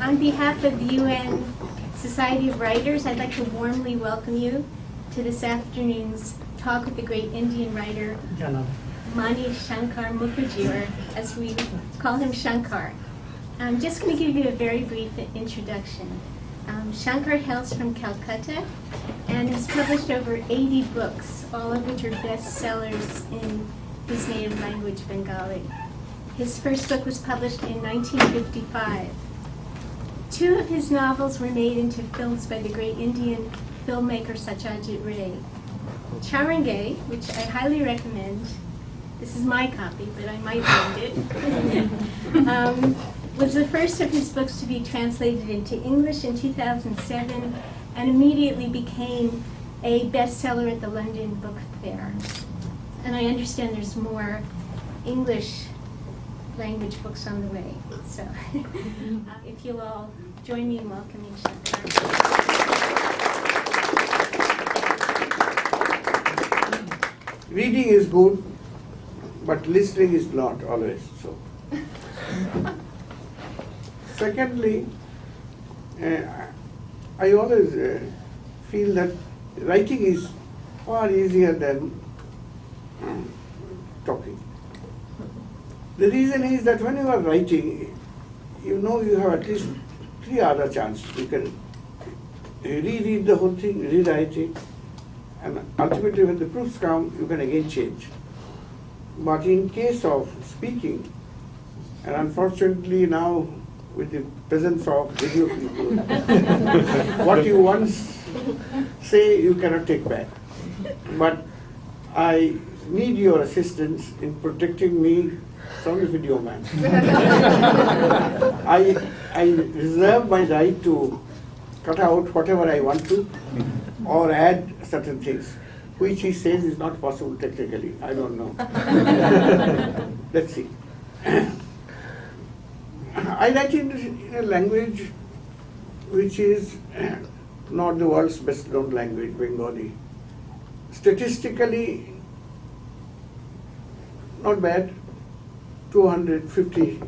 On behalf of the UN Society of Writers, I'd like to warmly welcome you to this afternoon's talk with the great Indian writer, Mani Shankar Mukherjee, or as we call him, Shankar. I'm just going to give you a very brief introduction. Shankar hails from Calcutta and has published over 80 books, all of which are bestsellers in his native language, Bengali. His first book was published in 1955. Two of his novels were made into films by the great Indian filmmaker Satyajit Ray. Charange, which I highly recommend, this is my copy, but I might lend it, was the first of his books to be translated into English in 2007 and immediately became a bestseller at the London Book Fair. And I understand there's more English language books on the way. So if you'll all join me in welcoming Shankar. Reading is good, but listening is not always so. Secondly, I always feel that writing is far easier than talking. The reason is that when you are writing, you know you have at least 3 other chances. You can reread the whole thing, rewrite it, and ultimately when the proofs come, you can again change. But in case of speaking, and unfortunately now with the presence of video people, what you once say you cannot take back. But I need your assistance in protecting me from the video man. I reserve my right to cut out whatever I want to or add certain things, which he says is not possible technically. I don't know. Let's see. I write in a language which is not the world's best known language, Bengali. Statistically, not bad, 250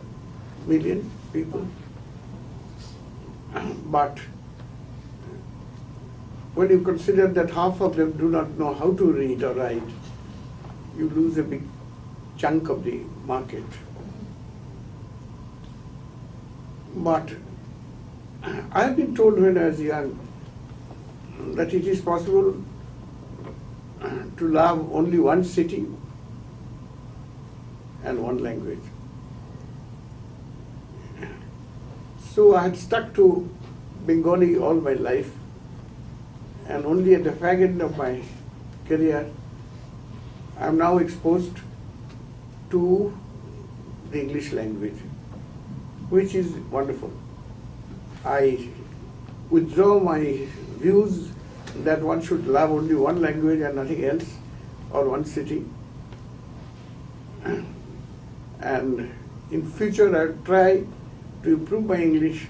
million people. But when you consider that half of them do not know how to read or write, you lose a big chunk of the market. But I have been told when I was young that it is possible to love only one city and one language. So I had stuck to Bengali all my life, and only at the fag end of my career, I am now exposed to the English language, which is wonderful. I withdraw my views that one should love only one language and nothing else, or one city. And in future I'll try to improve my English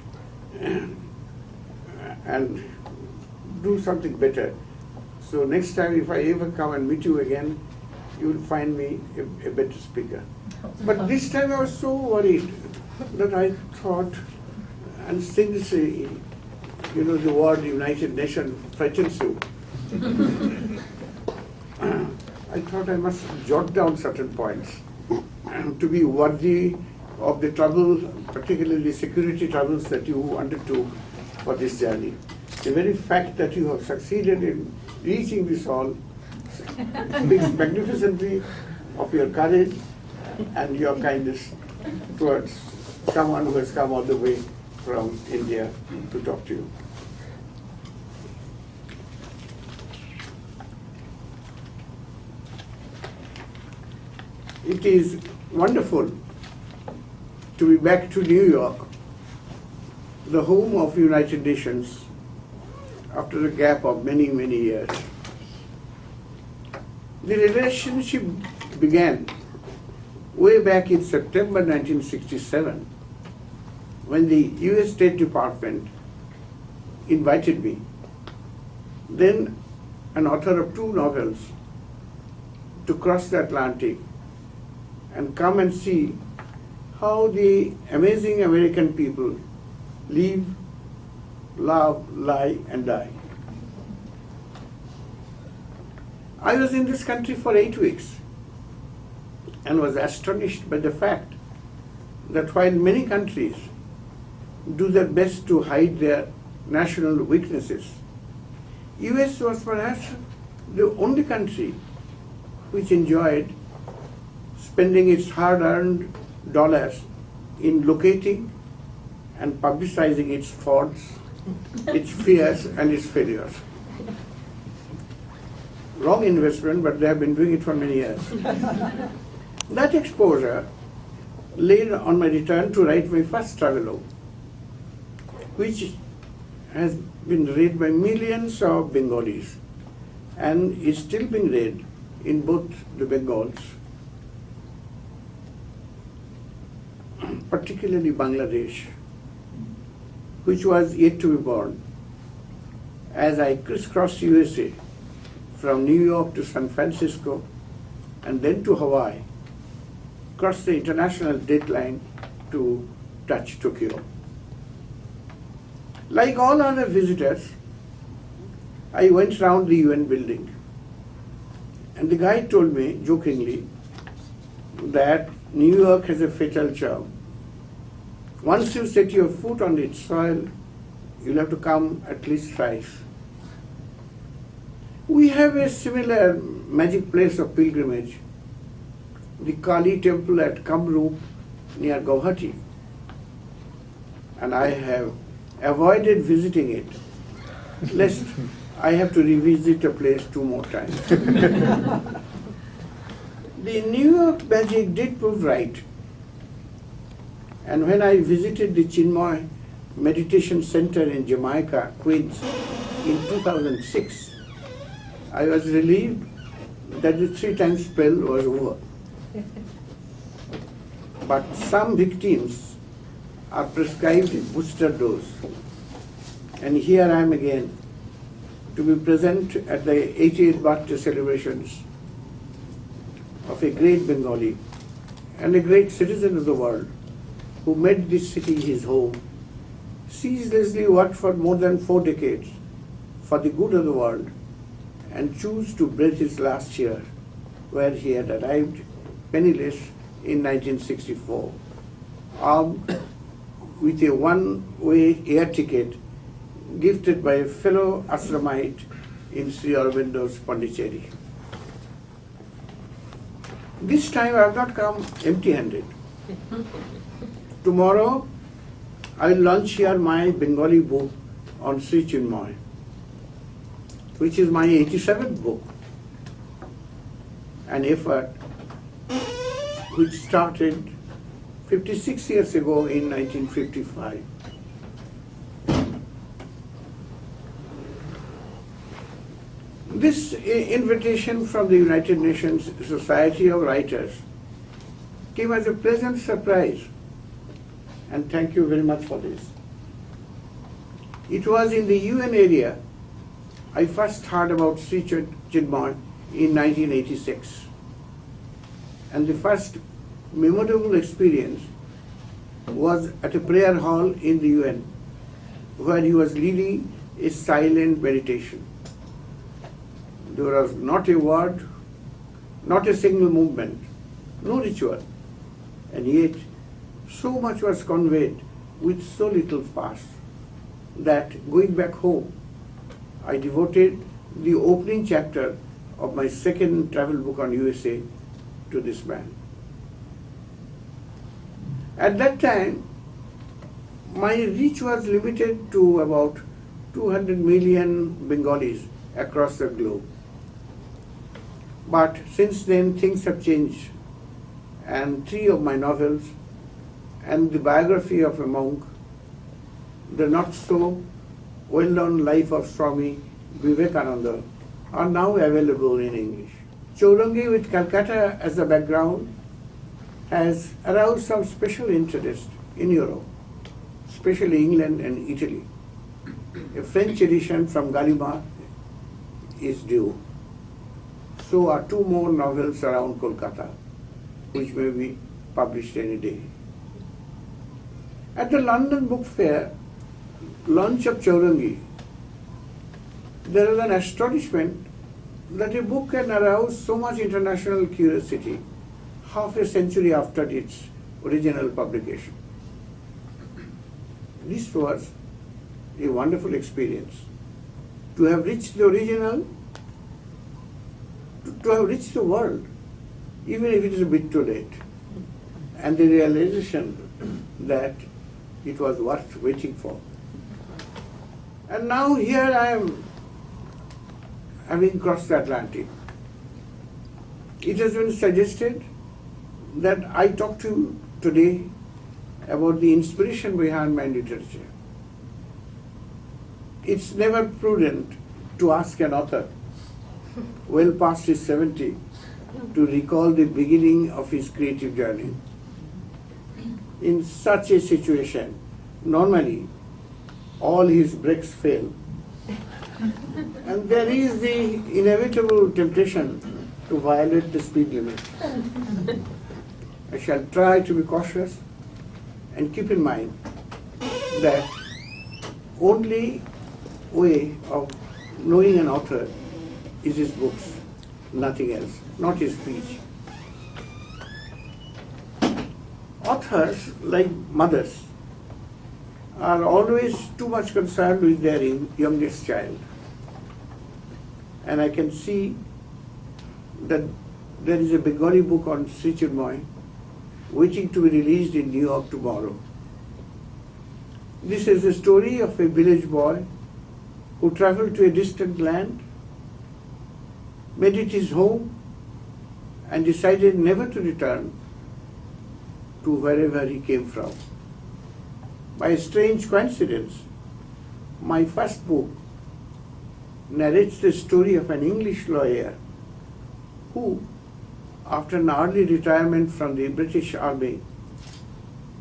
and do something better. So next time if I ever come and meet you again, you will find me a better speaker. But this time I was so worried that I thought, and since the word United Nations frightens you, I thought I must jot down certain points to be worthy of the trouble, particularly security troubles that you undertook for this journey. The very fact that you have succeeded in reaching this hall speaks magnificently of your courage and your kindness towards someone who has come all the way from India to talk to you. It is wonderful to be back to New York, the home of United Nations, after a gap of many, many years. The relationship began way back in September 1967, when the US State Department invited me, then an author of 2 novels, to cross the Atlantic and come and see how the amazing American people live, love, lie, and die. I was in this country for 8 weeks and was astonished by the fact that while many countries do their best to hide their national weaknesses, US was perhaps the only country which enjoyed spending its hard-earned dollars in locating and publicizing its faults, its fears, and its failures. Wrong investment, but they have been doing it for many years. That exposure led on my return to write my first travelogue, which has been read by millions of Bengalis and is still being read in both the Bengals, particularly Bangladesh, which was yet to be born, as I crisscrossed USA from New York to San Francisco and then to Hawaii, crossed the international date line to touch Tokyo. Like all other visitors, I went round the UN building, and the guide told me jokingly that New York has a fatal charm. Once you set your foot on its soil, you'll have to come at least thrice. We have a similar magic place of pilgrimage, the Kali temple at Kamrup near Guwahati, and I have avoided visiting it, lest I have to revisit a place 2 more times. The New York magic did prove right, and when I visited the Chinmoy Meditation Center in Jamaica, Queens, in 2006, I was relieved that the 3-time spell was over. But some victims are prescribed a booster dose. And here I am again to be present at the 88th birthday celebrations of a great Bengali and a great citizen of the world who made this city his home, ceaselessly worked for more than 4 decades for the good of the world, and chose to breathe his last year where he had arrived penniless in 1964, armed with a one-way air ticket gifted by a fellow ashramite in Sri Aurobindo's Pondicherry. This time I have not come empty-handed. Tomorrow I will launch here my Bengali book on Sri Chinmoy, which is my 87th book, an effort which started 56 years ago in 1955. This invitation from the United Nations Society of Writers came as a pleasant surprise, and thank you very much for this. It was in the UN area I first heard about Sri Chinmoy in 1986, and the first memorable experience was at a prayer hall in the UN, where he was leading a silent meditation. There was not a word, not a single movement, no ritual, and yet so much was conveyed with so little fuss that going back home, I devoted the opening chapter of my second travel book on USA to this man. At that time, my reach was limited to about 200 million Bengalis across the globe. But since then, things have changed, and 3 of my novels and the biography of a monk, the not so well-known life of Swami Vivekananda, are now available in English. Chourangi, with Calcutta as the background, has aroused some special interest in Europe, especially England and Italy. A French edition from Gallimard is due. So are 2 more novels around Kolkata, which may be published any day. At the London Book Fair, launch of Chaurangi, there is an astonishment that a book can arouse so much international curiosity half a century after its original publication. This was a wonderful experience. To have reached the original, to have reached the world, even if it is a bit too late, and the realization that it was worth waiting for. And now here I am, having crossed the Atlantic. It has been suggested that I talk to you today about the inspiration behind my literature. It's never prudent to ask an author, well past his 70, to recall the beginning of his creative journey. In such a situation, normally all his brakes fail. And there is the inevitable temptation to violate the speed limit. I shall try to be cautious and keep in mind that only way of knowing an author is his books, nothing else, not his speech. Authors, like mothers, are always too much concerned with their youngest child. And I can see that there is a Bengali book on Sri Chinmoy waiting to be released in New York tomorrow. This is the story of a village boy who traveled to a distant land, made it his home, and decided never to return to wherever he came from. By a strange coincidence, my first book narrates the story of an English lawyer who, after an early retirement from the British Army,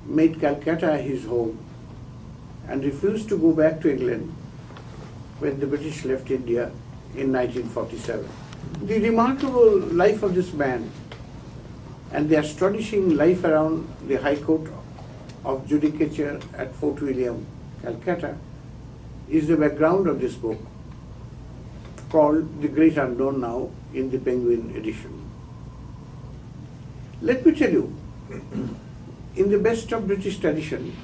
made Calcutta his home and refused to go back to England when the British left India in 1947. The remarkable life of this man and the astonishing life around the High Court of Judicature at Fort William, Calcutta, is the background of this book, called The Great Unknown now in the Penguin edition. Let me tell you, in the best of British tradition,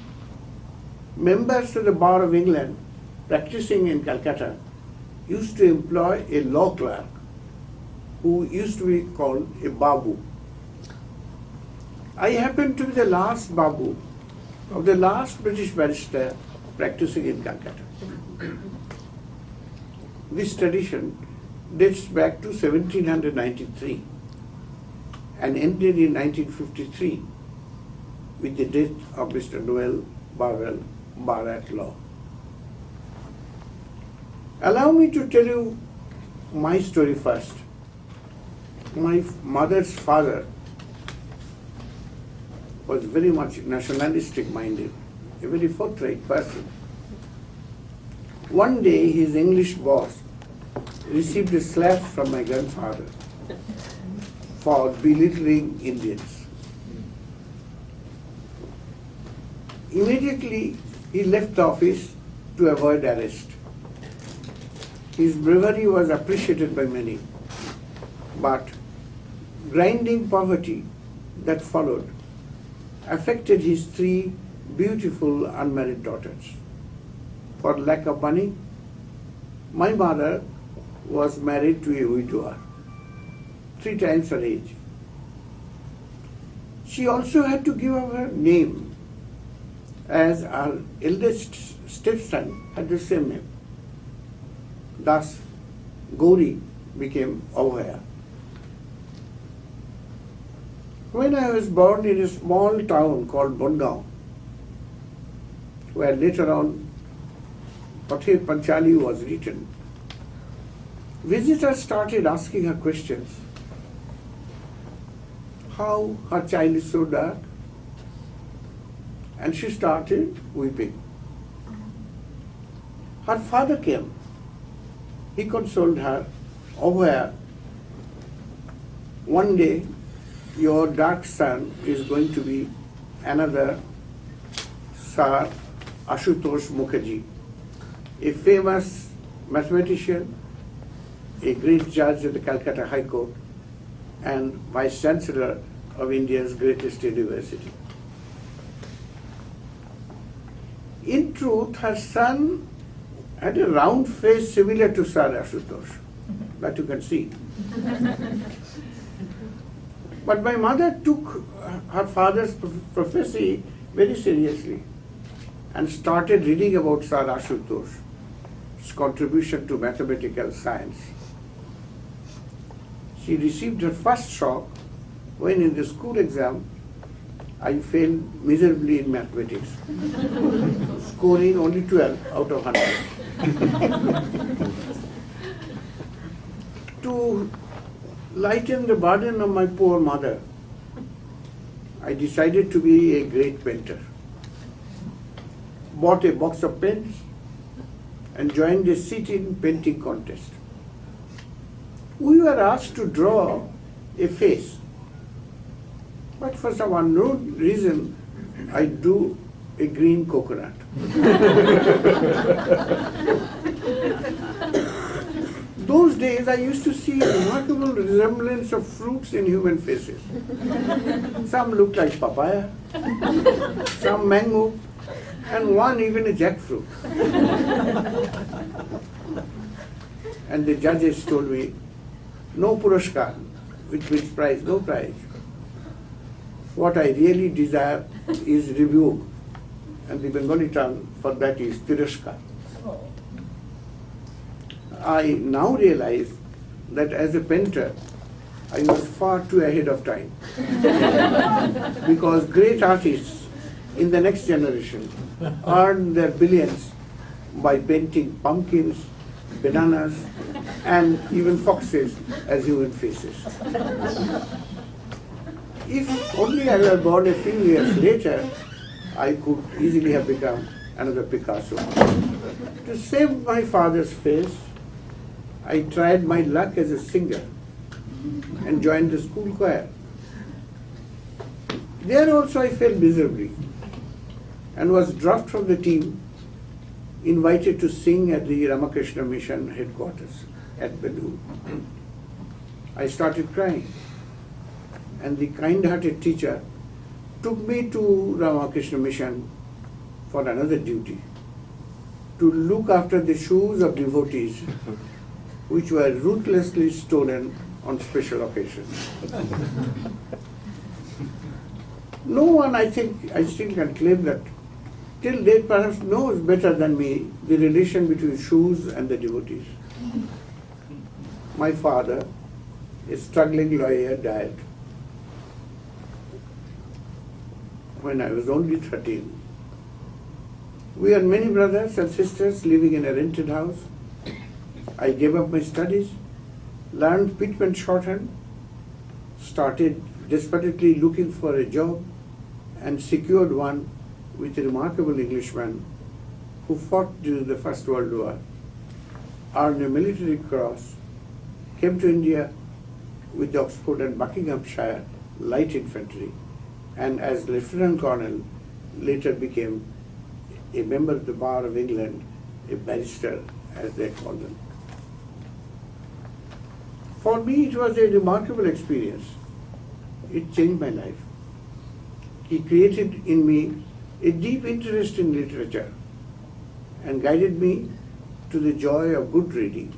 members of the Bar of England practicing in Calcutta used to employ a law clerk who used to be called a Babu. I happen to be the last Babu of the last British barrister practicing in Calcutta. This tradition dates back to 1793 and ended in 1953 with the death of Mr. Noel Barwell, bar at law. Allow me to tell you my story first. My mother's father was very much nationalistic minded, a very forthright person. One day his English boss received a slap from my grandfather for belittling Indians. Immediately he left the office to avoid arrest. His bravery was appreciated by many, but grinding poverty that followed affected his 3 beautiful unmarried daughters. For lack of money, my mother was married to a widower, 3 times her age. She also had to give up her name, as her eldest stepson had the same name. Thus, Gauri became Avaya. When I was born in a small town called Bongaon, where later on Pather Panchali was written, visitors started asking her questions. How her child is so dark? And she started weeping. Her father came. He consoled her, Avaya, one day your dark son is going to be another Sir Ashutosh Mukherjee, a famous mathematician, a great judge at the Calcutta High Court, and Vice Chancellor of India's greatest university. In truth, her son had a round face similar to Sir Ashutosh, that you can see. But my mother took her father's prophecy very seriously and started reading about Sir Ashutosh's contribution to mathematical science. She received her first shock when in the school exam I failed miserably in mathematics, scoring only 12 out of 100. To lighten the burden of my poor mother, I decided to be a great painter. Bought a box of pens and joined a sit-in painting contest. We were asked to draw a face, but for some unknown reason, I drew a green coconut. Those days, I used to see a remarkable resemblance of fruits in human faces. Some looked like papaya, some mango, and one even a jackfruit. And the judges told me, no Purushkar, which means prize, no prize. What I really desire is rebuke, and the Bengali term for that is Tirushkar. I now realize that as a painter, I was far too ahead of time. Because great artists in the next generation earned their billions by painting pumpkins, bananas, and even foxes as human faces. If only I were born a few years later, I could easily have become another Picasso. To save my father's face, I tried my luck as a singer and joined the school choir. There also I failed miserably and was dropped from the team, invited to sing at the Ramakrishna Mission headquarters at Belur. I started crying, and the kind-hearted teacher took me to Ramakrishna Mission for another duty, to look after the shoes of devotees which were ruthlessly stolen on special occasions. No one, I think, I still can claim that till date perhaps knows better than me the relation between shoes and the devotees. My father, a struggling lawyer, died when I was only 13. We are many brothers and sisters living in a rented house. I gave up my studies, learned pitman shorthand, started desperately looking for a job, and secured one with a remarkable Englishman who fought during the First World War, earned a military cross, came to India with the Oxford and Buckinghamshire Light Infantry, and as Lieutenant Colonel later became a member of the Bar of England, a barrister as they call them. For me, it was a remarkable experience. It changed my life. He created in me a deep interest in literature and guided me to the joy of good reading.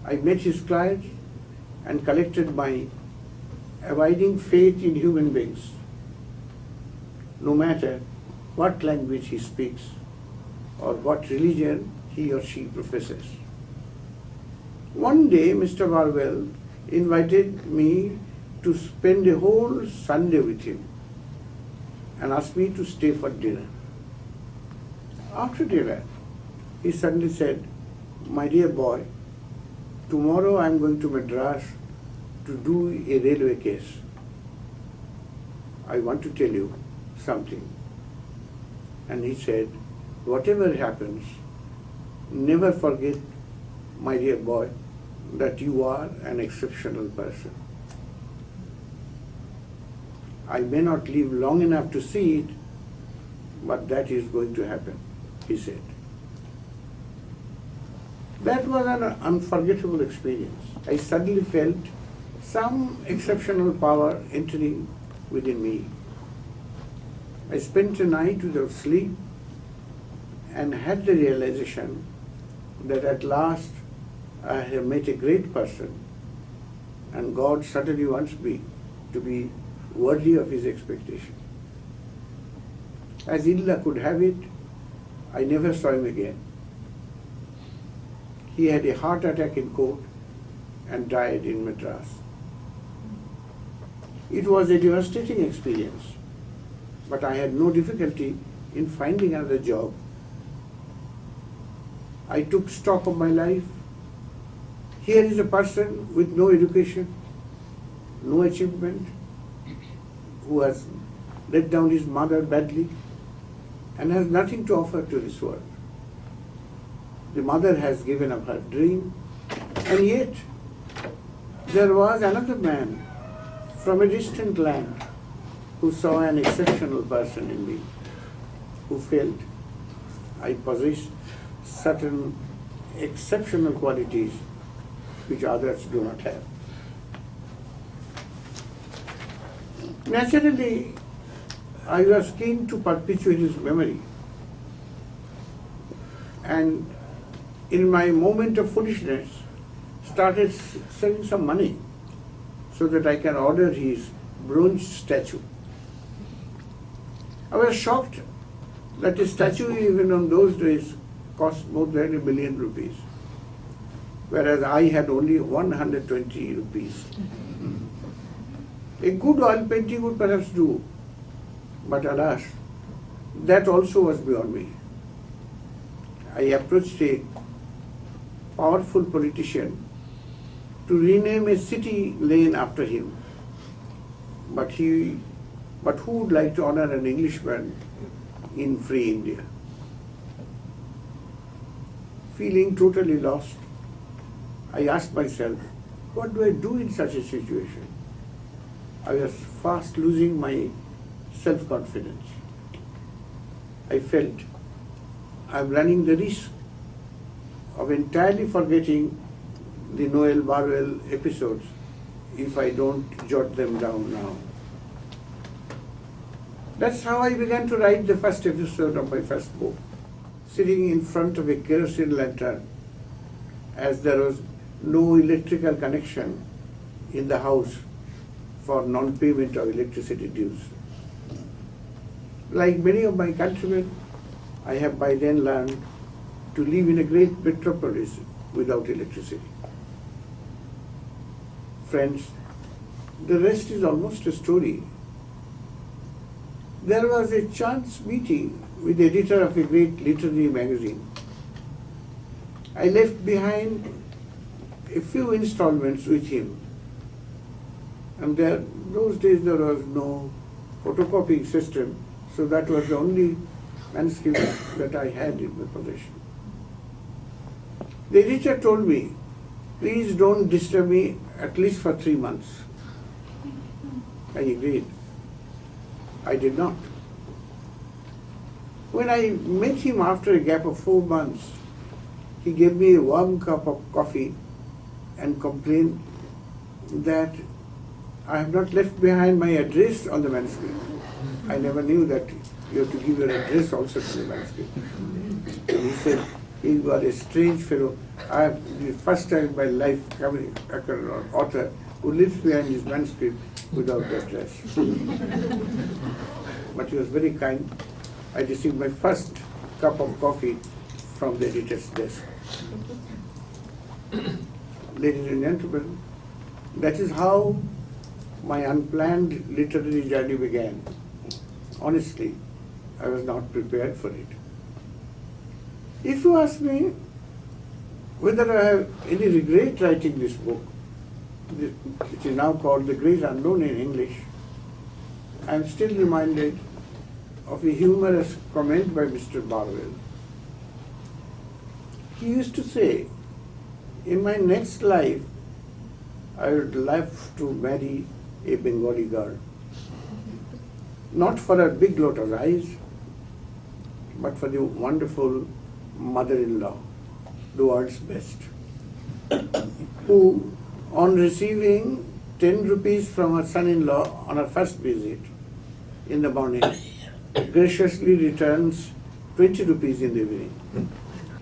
I met his clients and collected my abiding faith in human beings, no matter what language he speaks or what religion he or she professes. One day, Mr. Barwell invited me to spend a whole Sunday with him and asked me to stay for dinner. After dinner, he suddenly said, "My dear boy, tomorrow I am going to Madras to do a railway case. I want to tell you something." And he said, "Whatever happens, never forget, my dear boy, that you are an exceptional person. I may not live long enough to see it, but that is going to happen, he said. That was an unforgettable experience. I suddenly felt some exceptional power entering within me. I spent a night without sleep and had the realization that at last I have met a great person, and God certainly wants me to be worthy of his expectation. As ill luck could have it, I never saw him again. He had a heart attack in court and died in Madras. It was a devastating experience, but I had no difficulty in finding another job. I took stock of my life. Here is a person with no education, no achievement, who has let down his mother badly and has nothing to offer to this world. The mother has given up her dream, and yet there was another man from a distant land who saw an exceptional person in me, who felt I possessed certain exceptional qualities which others do not have. Naturally, I was keen to perpetuate his memory, and in my moment of foolishness, started saving some money so that I can order his bronze statue. I was shocked that a statue even on those days cost more than ₹1 million, whereas I had only 120 rupees. A good oil painting would perhaps do, but alas, that also was beyond me. I approached a powerful politician to rename a city lane after him, but who would like to honor an Englishman in free India? Feeling totally lost, I asked myself, what do I do in such a situation? I was fast losing my self-confidence. I felt I'm running the risk of entirely forgetting the Noel Barwell episodes if I don't jot them down now. That's how I began to write the first episode of my first book, sitting in front of a kerosene lantern, as there was no electrical connection in the house for non-payment of electricity dues. Like many of my countrymen, I have by then learned to live in a great metropolis without electricity. Friends, the rest is almost a story. There was a chance meeting with the editor of a great literary magazine. I left behind a few installments with him, and those days there was no photocopying system, so that was the only manuscript that I had in my possession. The editor told me, please don't disturb me at least for 3 months. I agreed. I did not. When I met him after a gap of 4 months, he gave me a warm cup of coffee and complained that I have not left behind my address on the manuscript. I never knew that you have to give your address also to the manuscript. And he said, you are a strange fellow. I have the first time in my life coming across an author who lives behind his manuscript without the address. But he was very kind. I received my first cup of coffee from the editor's desk. Ladies and gentlemen, that is how my unplanned literary journey began. Honestly, I was not prepared for it. If you ask me whether I have any regret writing this book, which is now called The Great Unknown in English, I am still reminded of a humorous comment by Mr. Barwell. He used to say, in my next life, I would love to marry a Bengali girl. Not for her big lotus eyes, but for the wonderful mother-in-law, the world's best, who, on receiving 10 rupees from her son-in-law on her first visit in the morning, graciously returns 20 rupees in the evening.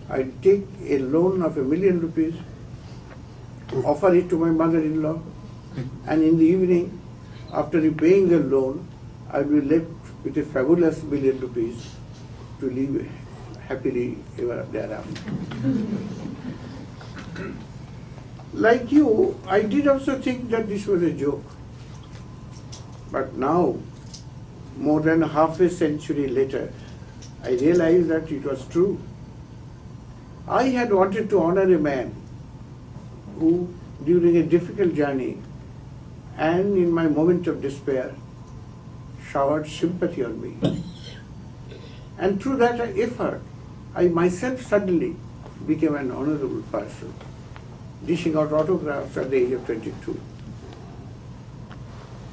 I take a loan of 1,000,000 rupees, offer it to my mother-in-law, and in the evening, after repaying the loan, I will be left with a fabulous 1,000,000 rupees to live happily ever thereafter. Like you, I did also think that this was a joke. But now, more than half a century later, I realize that it was true. I had wanted to honor a man who, during a difficult journey and in my moment of despair, showered sympathy on me. And through that effort, I myself suddenly became an honorable person, dishing out autographs at the age of 22.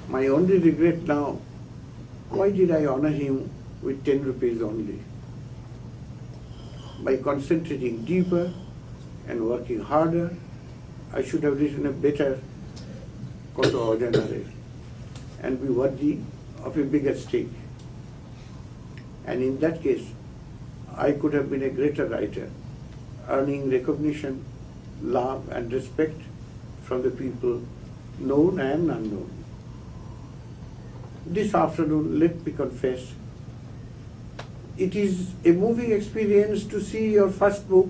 My only regret now, why did I honor him with 10 rupees only? By concentrating deeper and working harder, I should have written a better Koto Ordinary and be worthy of a bigger stake. And in that case, I could have been a greater writer, earning recognition, love and respect from the people, known and unknown. This afternoon, let me confess, it is a moving experience to see your first book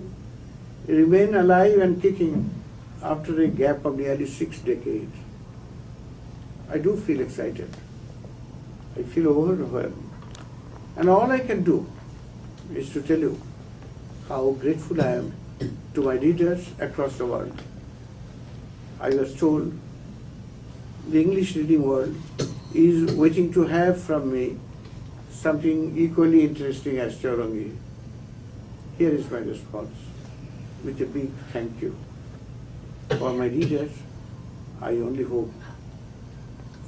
remain alive and kicking after a gap of nearly 6 decades. I do feel excited. I feel overwhelmed. And all I can do is to tell you how grateful I am to my readers across the world. I was told the English reading world is waiting to have from me something equally interesting as Chaurangi. Here is my response, with a big thank you. For my readers, I only hope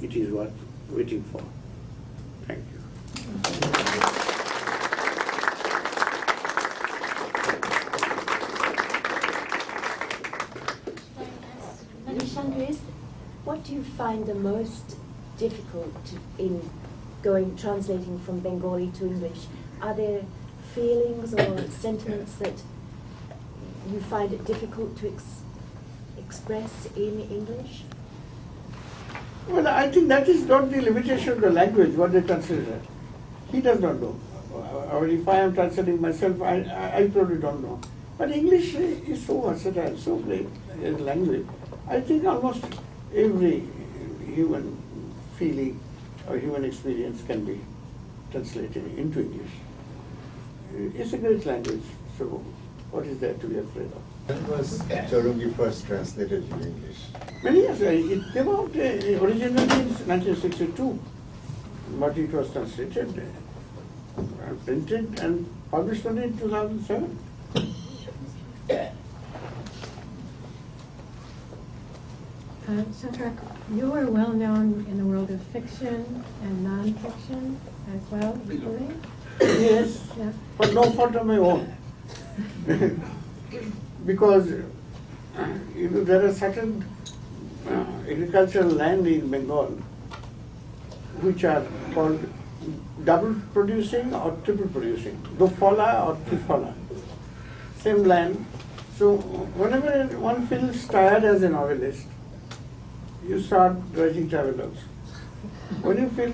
it is worth waiting for. Thank you. Shankar, what do you find the most difficult in translating from Bengali to English? Are there feelings or sentiments that you find it difficult to express in English? Well, I think that is not the limitation of the language, what they consider. He does not know. Or if I am translating myself, I probably don't know. But English is so versatile, so great as a language. I think almost every human feeling or human experience can be translated into English. It's a great language, so what is there to be afraid of? When was Chaurangi first translated in English? Many years ago. It came out originally in 1962, but it was translated, printed and published only in 2007. Shankar, you are well known in the world of fiction and non-fiction as well, equally. Yes, Yeah. but no fault of my own. Because there are certain agricultural land in Bengal which are called double producing or triple producing, dofala or trifala, same land. So whenever one feels tired as a novelist, you start writing travelogues. When you feel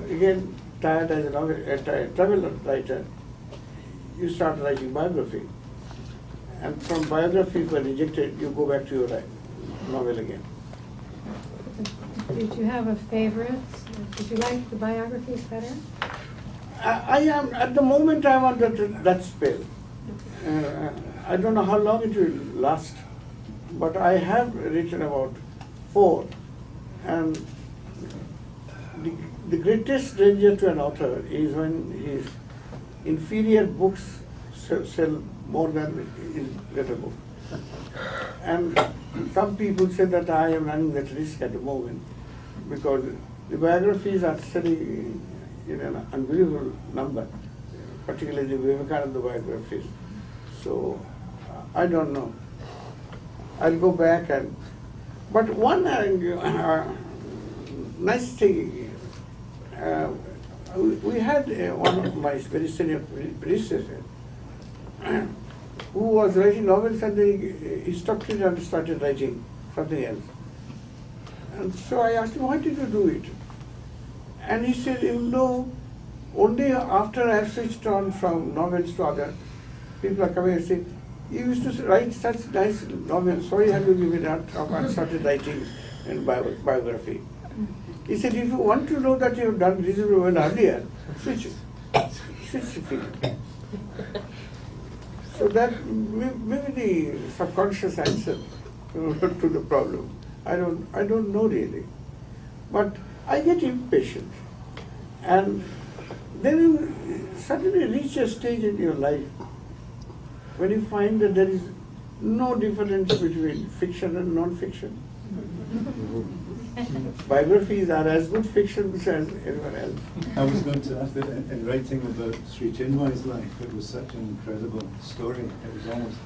again tired as a travel writer, you start writing biography. And from biography, if you are rejected, you go back to your novel again. Did you have a favorite? Did you like the biographies better? I am, at the moment, I am under that spell. I don't know how long it will last, but I have written about 4. And the greatest danger to an author is when his inferior books sell more than his better book. And some people say that I am running that risk at the moment because the biographies are selling in an unbelievable number. particularly the Vivekananda biographies. So I don't know. I'll go back and. But one nice thing, we had one of my very senior predecessors who was writing novels, and he stopped it and started writing something else. And so I asked him, why did you do it? And he said, only after I switched on from novels to other, people are coming and saying, you used to write such nice novels, why have you given up and started writing in biography? He said, if you want to know that you have done reasonably well earlier, switch the field. So that maybe the subconscious answer to the problem. I don't know really. But I get impatient. And then you suddenly reach a stage in your life when you find that there is no difference between fiction and non-fiction. Biographies are as good fiction as anyone else. I was going to ask that in writing about Sri Chinmoy's life, it was such an incredible story. It was almost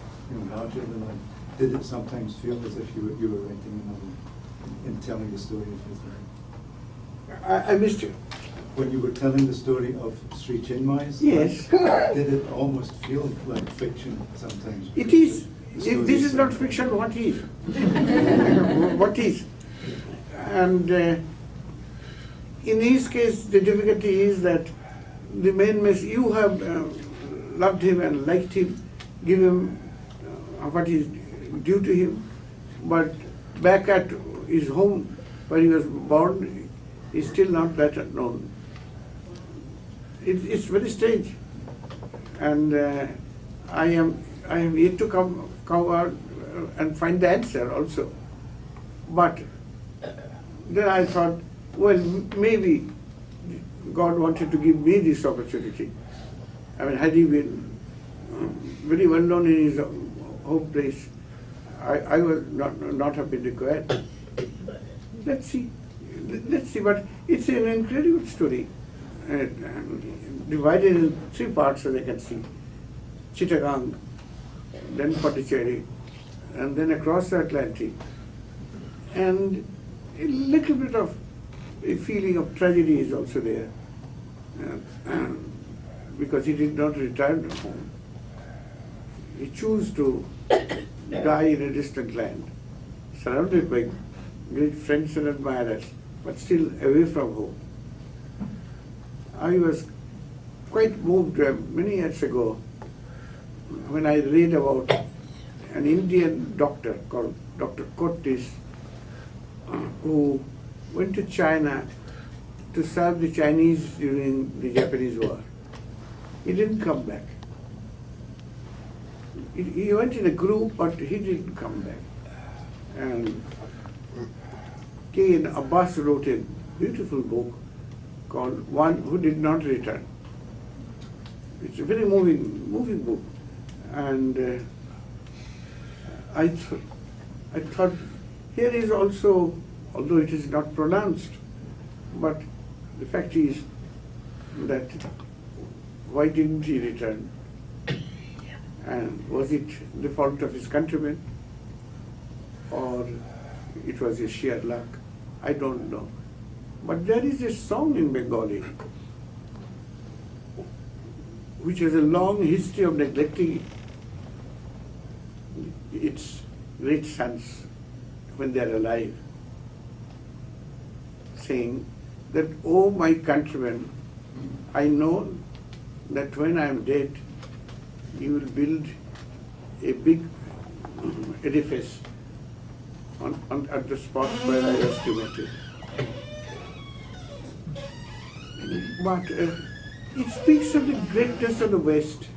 larger than life. Did it sometimes feel as if you were writing a novel in telling the story of his life? I missed you. When you were telling the story of Sri Chinmoy's Yes. life, did it almost feel like fiction sometimes? It is. The If this is story not fiction, what is? What is? And in his case, the difficulty is that the main message, you have loved him and liked him, give him what is due to him, but back at his home where he was born, is still not that known. It's very strange, and I am yet to come out and find the answer also. But then I thought, well, maybe God wanted to give me this opportunity. I mean, had he been very well known in his home place, I would not have been required. Let's see. But it's an incredible story, divided in 3 parts, as I can see. Chittagong, then Pondicherry, and then across the Atlantic. And a little bit of a feeling of tragedy is also there, because he did not return home. He chose to die in a distant land, surrounded by great friends and admirers, but still away from home. I was quite moved many years ago when I read about an Indian doctor called Dr. Curtis, who went to China to serve the Chinese during the Japanese War. He didn't come back. He went in a group, but he didn't come back. And K.N. Abbas wrote a beautiful book called One Who Did Not Return. It's a very moving book. And I thought, here is also, although it is not pronounced, but the fact is that why didn't he return? And was it the fault of his countrymen, or it was his sheer luck? I don't know. But there is a song in Bengali which has a long history of neglecting its great sons when they are alive, saying that, oh my countrymen, I know that when I am dead, you will build a big edifice at the spot where I was cremated. But it speaks of the greatness of the West,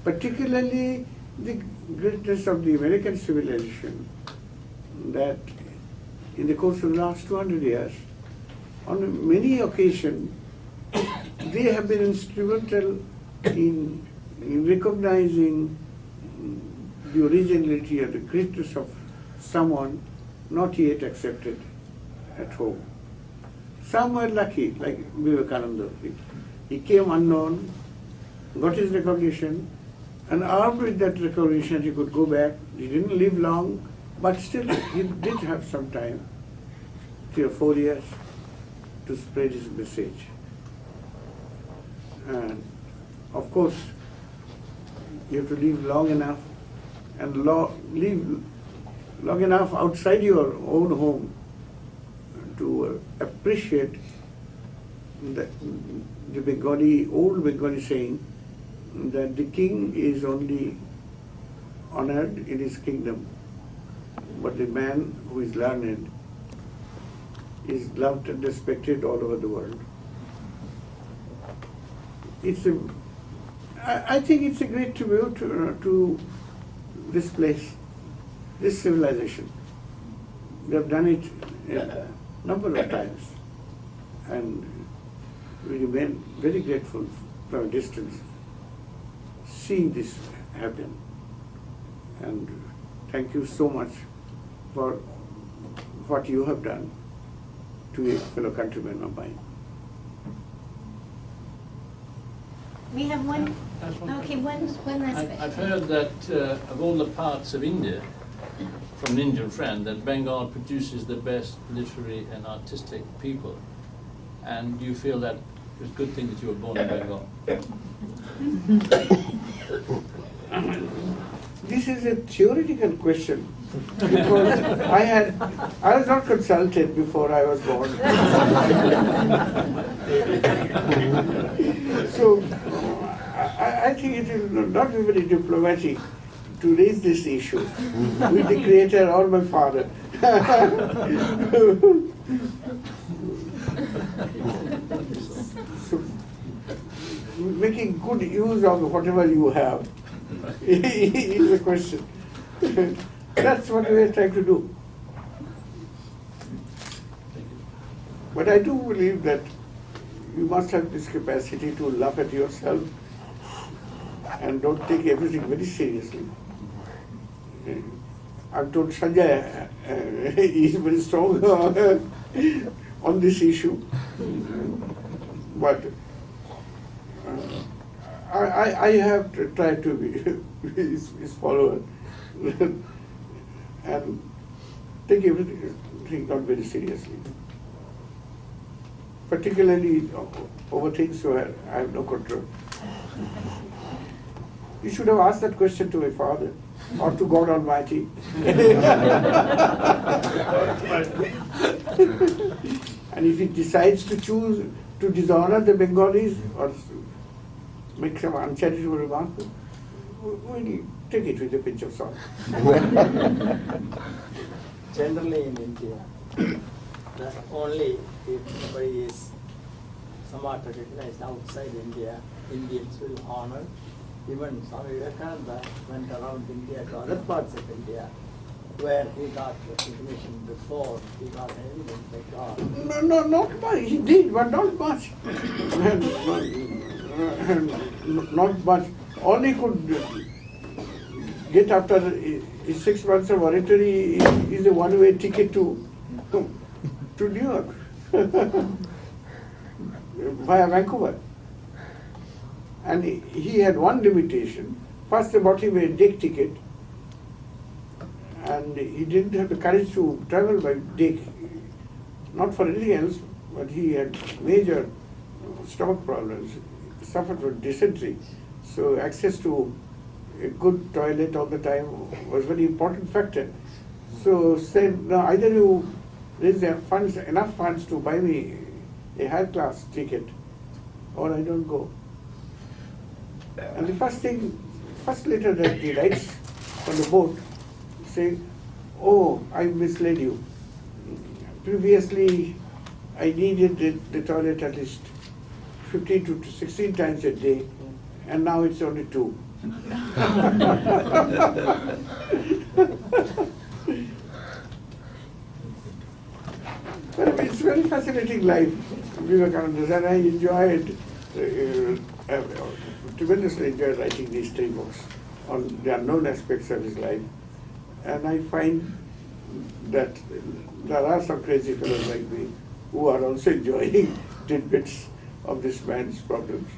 particularly the greatness of the American civilization, that in the course of the last 200 years, on many occasions, they have been instrumental in recognizing the originality or the greatness of someone not yet accepted at home. Some were lucky, like Vivekananda. He came unknown, got his recognition, and armed with that recognition, he could go back. He didn't live long, but still he did have some time, 3 or 4 years, to spread his message. And of course, you have to live long enough and live long enough outside your own home to appreciate the Bengali, old Bengali saying that the king is only honored in his kingdom, but the man who is learned is loved and respected all over the world. I think it's a great tribute to this place, this civilization. They have done it a number of times, and we remain very grateful from a distance seeing this happen. And thank you so much for what you have done to a fellow countryman of mine. We have one, That's one okay, one last question. I've heard that of all the parts of India, from an Indian friend, that Bengal produces the best literary and artistic people. And do you feel that it's a good thing that you were born in Bengal? This is a theoretical question because I was not consulted before I was born. So I think it is not very diplomatic to raise this issue with the creator or my father. So, making good use of whatever you have is the question. That's what we are trying to do. But I do believe that you must have this capacity to laugh at yourself and don't take everything very seriously. I've told Sanjay is very strong on this issue, but I have tried to be his follower and take everything not very seriously, particularly over things where I have no control. You should have asked that question to my father or to God Almighty. And if he decides to choose to dishonor the Bengalis or make some uncharitable remark, we'll take it with a pinch of salt. Generally in India, only if somebody is somewhat recognized outside India, Indians will honor. Even Swami Vivekananda went around India to other parts of India where he got recognition before he got anything like God. No, not much. He did, but not much. Not much. All he could get after his 6 months of oratory is a one-way ticket to New York via Vancouver. And he had one limitation. First they bought him a deck ticket, and he didn't have the courage to travel by deck, not for anything else, but he had major stomach problems, suffered from dysentery. So access to a good toilet all the time was a very important factor. So said, no, either you raise enough funds to buy me a high class ticket, or I don't go. And the first letter that he writes on the boat saying, oh, I misled you. Previously, I needed the toilet at least 15 to 16 times a day, and now it's only 2. But it's a very fascinating life, Vivekananda's, and I enjoyed, tremendously enjoyed writing these 3 books on the unknown aspects of his life. And I find that there are some crazy fellows like me who are also enjoying tidbits of this man's problems.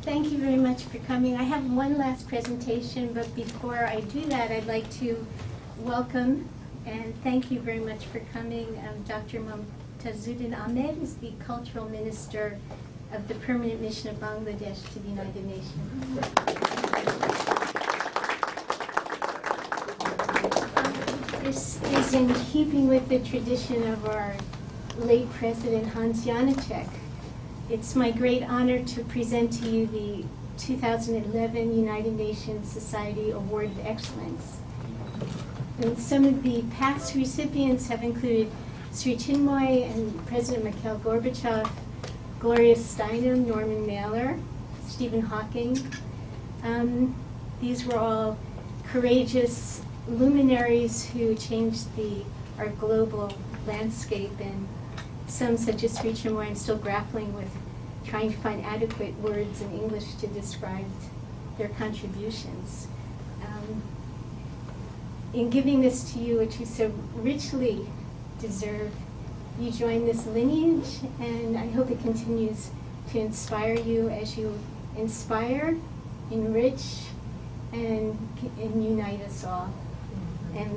Thank you very much for coming. I have one last presentation, but before I do that, I'd like to welcome and thank you very much for coming. Dr. Mumtazuddin Ahmed is the Cultural Minister of the Permanent Mission of Bangladesh to the United Nations. This is in keeping with the tradition of our late President Hans Janacek. It's my great honor to present to you the 2011 United Nations Society Award of Excellence. And some of the past recipients have included Sri Chinmoy and President Mikhail Gorbachev, Gloria Steinem, Norman Mailer, Stephen Hawking. These were all courageous luminaries who changed our global landscape, and some, such as Sri Chinmoy, I'm still grappling with trying to find adequate words in English to describe their contributions. In giving this to you, which you so richly deserve, you join this lineage, and I hope it continues to inspire you as you inspire, enrich, and unite us all. And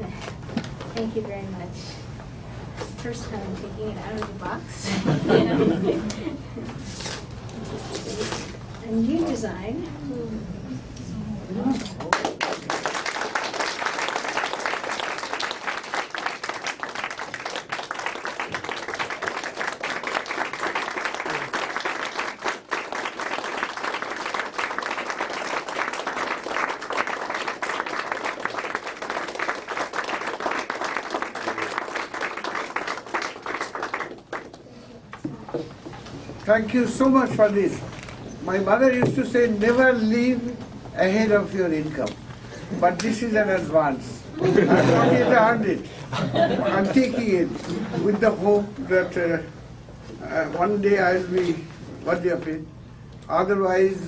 thank you very much. First time I'm taking it out of the box. A new design. Thank you so much for this. My mother used to say, never live ahead of your income. But this is an advance. I've not yet earned it. I'm taking it with the hope that one day I'll be worthy of it. Otherwise,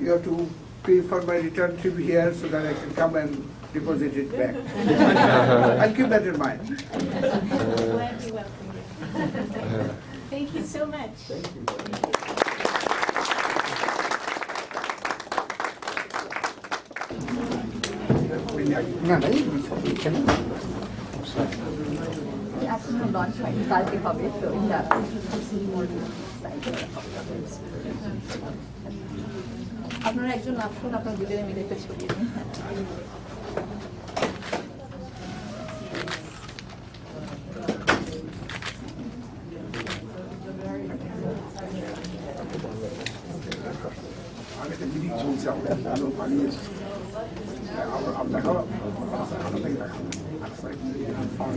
you have to pay for my return trip here so that I can come and deposit it back. I'll keep that in mind. Glad you welcomed you. Thank you so much. Thank you. এখনো launch হয়নি, কালকে হবে। তো এটা আপনারা একজন আসুন, আপনারা দুজনে মিলে একটা ছবি দিন।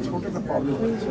ছোট একটা প্রবলেম হচ্ছে